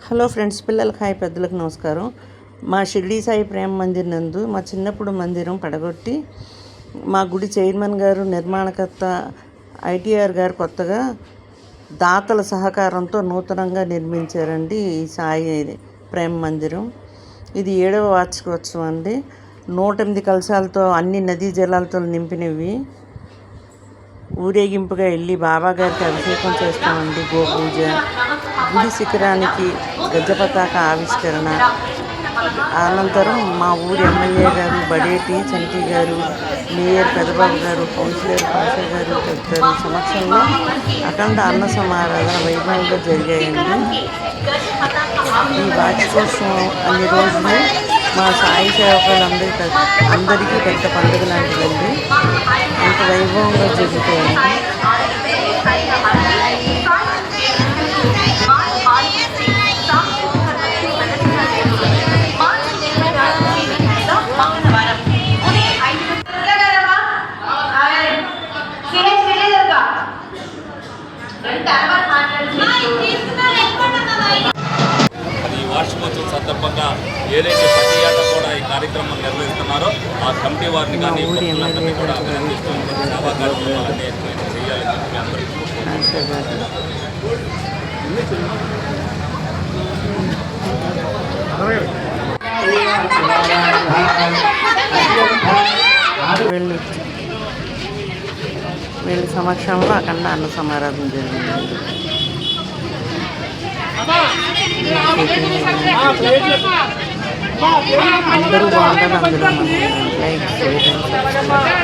Hello friends, పిల్లలకి hi, పెద్దలకు నమస్కారం. మా షిరిడి సాయి ప్రేమ మందిర్ నందు మా చిన్నప్పుడు మందిరం పడగొట్టి మా గుడి చైర్మన్ గారు, నిర్మాణకర్త ఐటీఆర్ గారు కొత్తగా దాతల సహకారంతో నూతనంగా నిర్మించారండి ఈ సాయి ప్రేమ మందిరం. ఇది 7వ వార్షికోత్సవం అండి. 108 కలశాలతో అన్ని నదీ జలాలతో నింపినవి. ఊరేగింపుగా వెళ్ళి బాబాగారికి అభిషేకం చేస్తామండి. గోపూజ, గుడి శిఖరానికి గజ పతాక ఆవిష్కరణ, అనంతరం మా ఊరి ఎమ్మెల్యే గారు బడేటి చంటి గారు, మేయర్ పెదబాబు గారు, కౌన్సిలర్ పాషా గారు తదితరుల సమక్షంలో అఖండ అన్న సమారాధన వైభవంగా జరిగాయండి. ఈ వార్షికోత్సవం అన్ని రోజులు మా సాయి సేవకులందరికీ పెద్ద పండుగ లాంటిదండి. అంత వైభవంగా జరుగుతాయండి. వార్షికోత్సవం సందర్భంగా ఏదైతే ప్రతి ఏటా కూడా ఈ కార్యక్రమం నిర్వహిస్తున్నారో ఆ కమిటీ వారిని కానీ భక్తులందరినీ కూడా అభినందిస్తూ సేవా కార్యక్రమాలన్నీ చేయాలని చెప్పి అందరికీ వీళ్ళ సమక్షంలో అఖండ అన్న సమారాధన జరిగింది. అందరూ బాగుంటారు. అందులో లైక్ చేయడం